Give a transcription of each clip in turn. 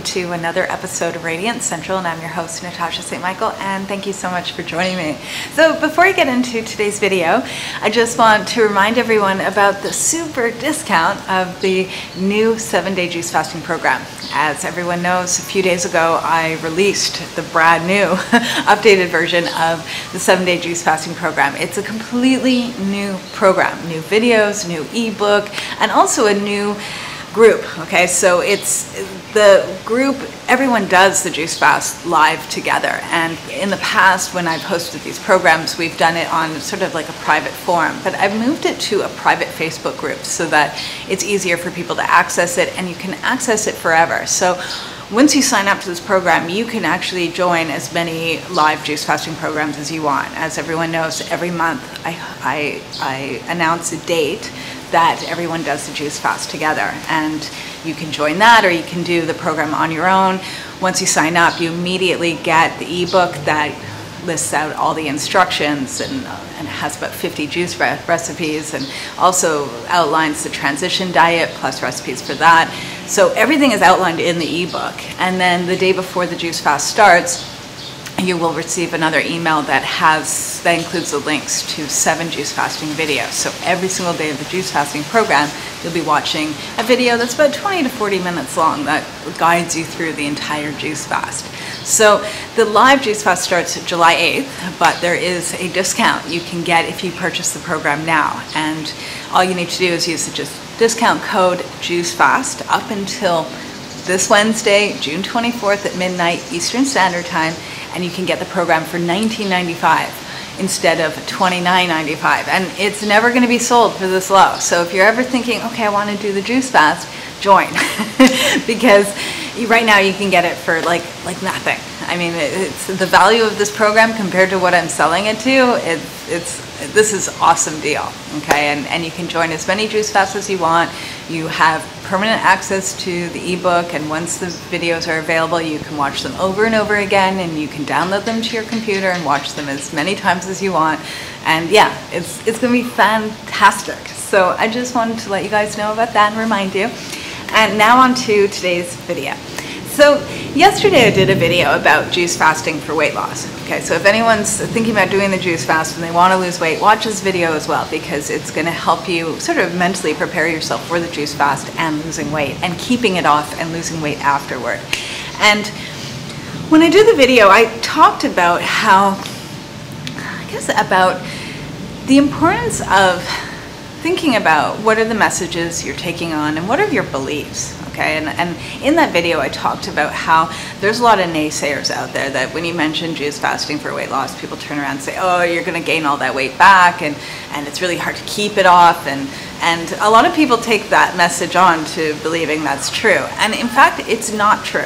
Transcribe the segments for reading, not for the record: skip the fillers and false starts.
to another episode of Radiant Central, and I'm your host, Natasha St. Michael, and thank you so much for joining me. So before I get into today's video, I just want to remind everyone about the super discount of the new 7-day juice fasting program. As everyone knows, a few days ago, I released the brand new updated version of the 7-day juice fasting program. It's a completely new program, new videos, new ebook, and also a new group. Okay, so it's the group, everyone does the juice fast live together, and in the past when I've hosted these programs, we've done it on sort of like a private forum, but I've moved it to a private Facebook group so that it's easier for people to access it, and you can access it forever. So once you sign up to this program, you can actually join as many live juice fasting programs as you want. As everyone knows, every month I announce a date that everyone does the juice fast together, and you can join that, or you can do the program on your own. Once you sign up, you immediately get the ebook that lists out all the instructions and has about 50 juice recipes, and also outlines the transition diet plus recipes for that. So everything is outlined in the ebook, and then the day before the juice fast starts, you will receive another email that includes the links to 7 juice fasting videos. So every single day of the juice fasting program, you'll be watching a video that's about 20 to 40 minutes long that guides you through the entire juice fast. So the live juice fast starts July 8th, but there is a discount you can get if you purchase the program now. And all you need to do is use the discount code JUICEFAST up until this Wednesday, June 24th at midnight Eastern Standard Time, and you can get the program for $19.95 instead of $29.95. And it's never going to be sold for this low. So if you're ever thinking, okay, I want to do the juice fast, join. Because right now you can get it for like nothing. I mean, it's the value of this program compared to what I'm selling it to. This is an awesome deal, okay? And you can join as many juice fasts as you want. You have permanent access to the ebook, and once the videos are available, you can watch them over and over again, and you can download them to your computer and watch them as many times as you want. And yeah, it's going to be fantastic. So I just wanted to let you guys know about that and remind you. And now on to today's video. So yesterday I did a video about juice fasting for weight loss. Okay, so if anyone's thinking about doing the juice fast and they want to lose weight, watch this video as well, because it's going to help you sort of mentally prepare yourself for the juice fast and losing weight and keeping it off and losing weight afterward. And when I did the video, I talked about about the importance of thinking about what are the messages you're taking on and what are your beliefs. Okay, and in that video I talked about how there's a lot of naysayers out there that when you mention juice fasting for weight loss, people turn around and say, oh, you're going to gain all that weight back, and it's really hard to keep it off, and a lot of people take that message on to believing that's true, and in fact it's not true.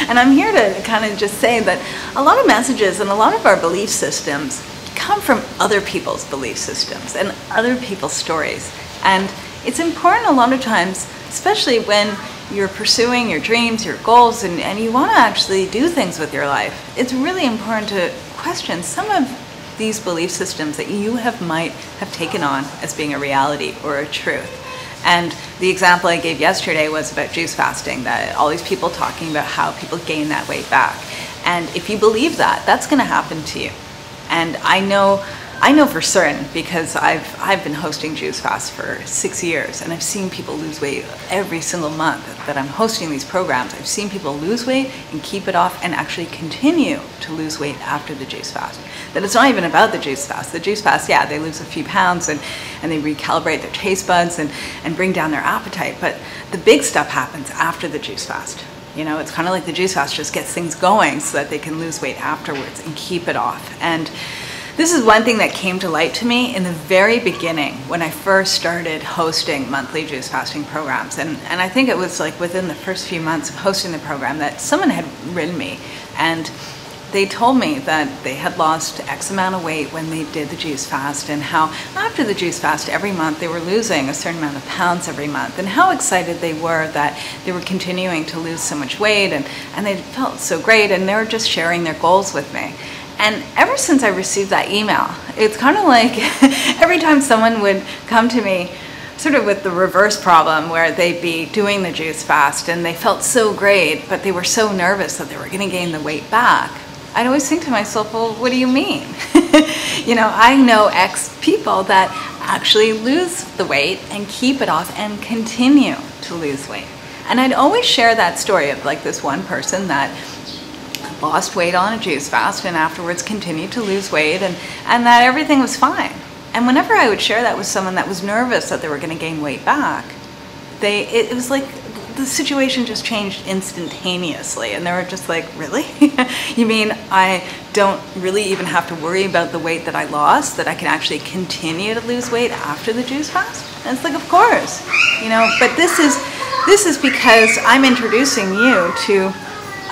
And I'm here to kind of just say that a lot of messages and a lot of our belief systems come from other people's belief systems and other people's stories, and it's important a lot of times, especially when you're pursuing your dreams, your goals, and you want to actually do things with your life. It's really important to question some of these belief systems that you might have taken on as being a reality or a truth. And the example I gave yesterday was about juice fasting, that all these people talking about how people gain that weight back. And if you believe that, that's going to happen to you. And I know for certain, because I've been hosting juice fasts for 6 years, and I've seen people lose weight every single month that I'm hosting these programs. I've seen people lose weight and keep it off and actually continue to lose weight after the juice fast. That it's not even about the juice fast. The juice fast, yeah, they lose a few pounds and they recalibrate their taste buds and bring down their appetite, but the big stuff happens after the juice fast. You know, it's kind of like the juice fast just gets things going so that they can lose weight afterwards and keep it off. And this is one thing that came to light to me in the very beginning when I first started hosting monthly juice fasting programs. And I think it was like within the first few months of hosting the program that someone had written me, and they told me that they had lost X amount of weight when they did the juice fast, and how after the juice fast every month they were losing a certain amount of pounds every month, and how excited they were that they were continuing to lose so much weight, and they felt so great, and they were just sharing their goals with me. And ever since I received that email, it's kind of like every time someone would come to me sort of with the reverse problem where they'd be doing the juice fast and they felt so great, but they were so nervous that they were going to gain the weight back. I'd always think to myself, well, what do you mean? I know X people that actually lose the weight and keep it off and continue to lose weight. And I'd always share that story of like this one person that lost weight on a juice fast and afterwards continued to lose weight and that everything was fine. And whenever I would share that with someone that was nervous that they were going to gain weight back, it was like the situation just changed instantaneously. And they were just like, really? You mean I don't really even have to worry about the weight that I lost, that I can actually continue to lose weight after the juice fast? And it's like, of course, but this is because I'm introducing you to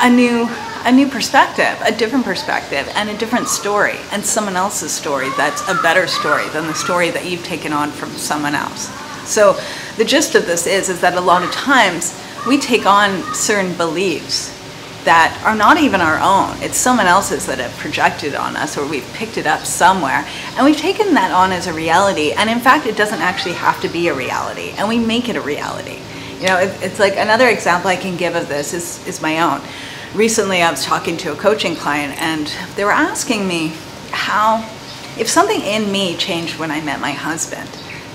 a new perspective, a different perspective, and a different story, and someone else's story that's a better story than the story that you've taken on from someone else. So the gist of this is that a lot of times we take on certain beliefs that are not even our own. It's someone else's that have projected on us, or we've picked it up somewhere, and we've taken that on as a reality, and in fact it doesn't actually have to be a reality, and we make it a reality. It's like another example I can give of this is my own. Recently I was talking to a coaching client and they were asking me if something in me changed when I met my husband,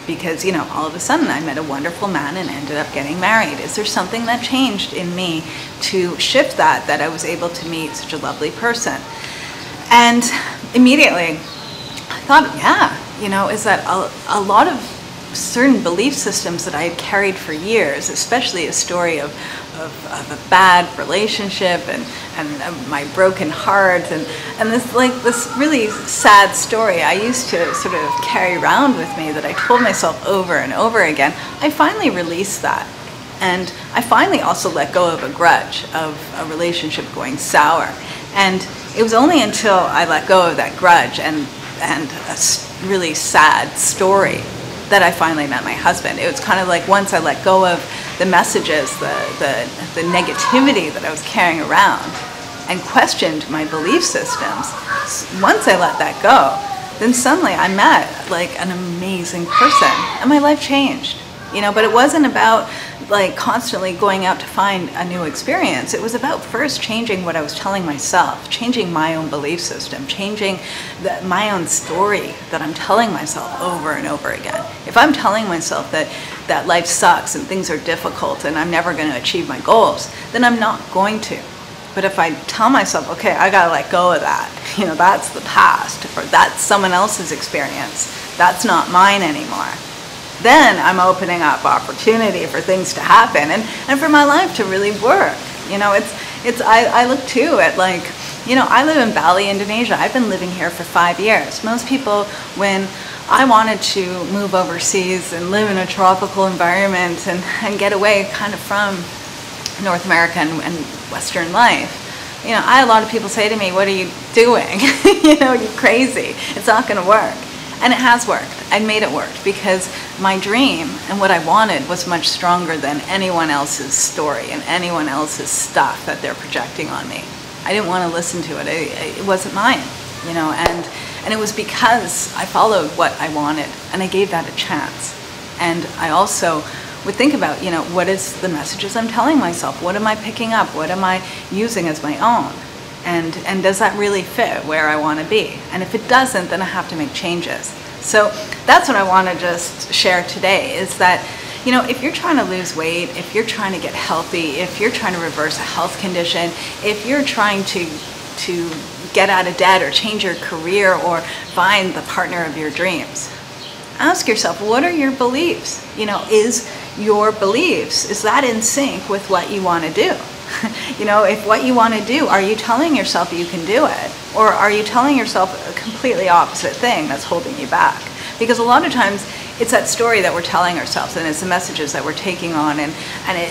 because all of a sudden I met a wonderful man and ended up getting married. Is there something that changed in me to shift that I was able to meet such a lovely person? And immediately I thought, yeah, is that a lot of certain belief systems that I had carried for years, especially a story of a bad relationship and my broken heart and this really sad story I used to sort of carry around with me that I told myself over and over again. I finally released that, and I finally also let go of a grudge of a relationship going sour. And it was only until I let go of that grudge and a really sad story that I finally met my husband. It was kind of like once I let go of the messages, the negativity that I was carrying around and questioned my belief systems, once I let that go, then suddenly I met like an amazing person and my life changed. But it wasn't about like constantly going out to find a new experience. It was about first changing what I was telling myself, changing my own belief system, changing my own story that I'm telling myself over and over again. If I'm telling myself that life sucks and things are difficult and I'm never going to achieve my goals, then I'm not going to. But if I tell myself, okay, I got to let go of that, that's the past, or that's someone else's experience, that's not mine anymore, then I'm opening up opportunity for things to happen and for my life to really work. I look too at like, I live in Bali, Indonesia. I've been living here for 5 years. Most people, when I wanted to move overseas and live in a tropical environment and get away kind of from North America and Western life, I had a lot of people say to me, what are you doing? You're crazy. It's not going to work. And it has worked. I made it work because my dream and what I wanted was much stronger than anyone else's story and anyone else's stuff that they're projecting on me. I didn't want to listen to it. It wasn't mine, and it was because I followed what I wanted and I gave that a chance. And I also would think about, what is the messages I'm telling myself? What am I picking up? What am I using as my own? And does that really fit where I want to be? And if it doesn't, then I have to make changes. So that's what I want to just share today is that, if you're trying to lose weight, if you're trying to get healthy, if you're trying to reverse a health condition, if you're trying to get out of debt or change your career or find the partner of your dreams, ask yourself, what are your beliefs? Is your beliefs, is that in sync with what you want to do? If what you want to do, are you telling yourself you can do it? Or are you telling yourself a completely opposite thing that's holding you back? Because a lot of times it's that story that we're telling ourselves and it's the messages that we're taking on and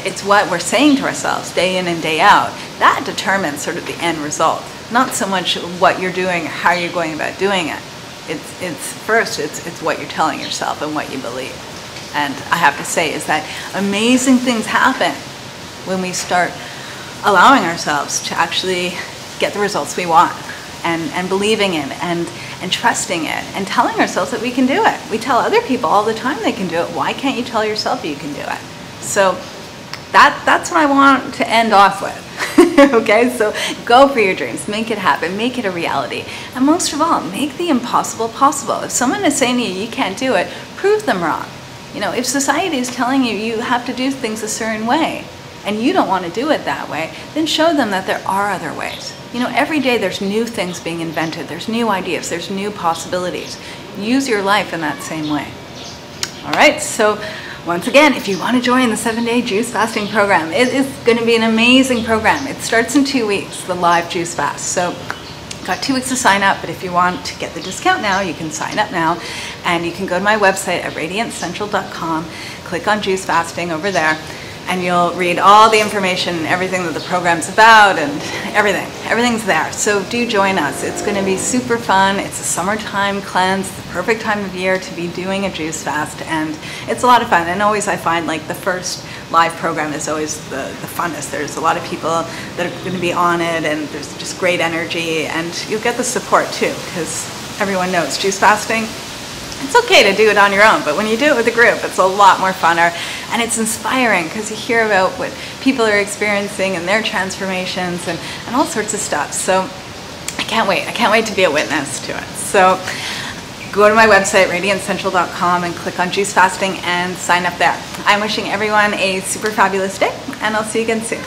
it's what we're saying to ourselves day in and day out. That determines sort of the end result. Not so much what you're doing, how you're going about doing it. It's what you're telling yourself and what you believe. And I have to say is that amazing things happen when we start allowing ourselves to actually get the results we want and believing in and and trusting it and telling ourselves that we can do it. We tell other people all the time they can do it. Why can't you tell yourself you can do it? So that's what I want to end off with. Okay, so go for your dreams, make it happen, make it a reality. And most of all, make the impossible possible. If someone is saying to you, you can't do it, prove them wrong. You know, if society is telling you you have to do things a certain way and you don't want to do it that way, then show them that there are other ways. You know, every day there's new things being invented, there's new ideas, there's new possibilities. Use your life in that same way. All right, so once again, if you want to join the 7-day juice fasting program, it is going to be an amazing program. It starts in 2 weeks, the live juice fast. So got 2 weeks to sign up, but if you want to get the discount now, you can sign up now. And you can go to my website at radiancecentral.com, click on juice fasting over there, and you'll read all the information, everything that the program's about, and everything. Everything's there. So do join us. It's going to be super fun. It's a summertime cleanse, the perfect time of year to be doing a juice fast, and it's a lot of fun. And always I find like the first live program is always the funnest. There's a lot of people that are going to be on it, and there's just great energy, and you'll get the support too, because everyone knows juice fasting, it's okay to do it on your own, but when you do it with a group, it's a lot more funner, and it's inspiring because you hear about what people are experiencing and their transformations and all sorts of stuff. So I can't wait to be a witness to it. So go to my website, radiancecentral.com, and click on juice fasting and sign up there. I'm wishing everyone a super fabulous day, and I'll see you again soon.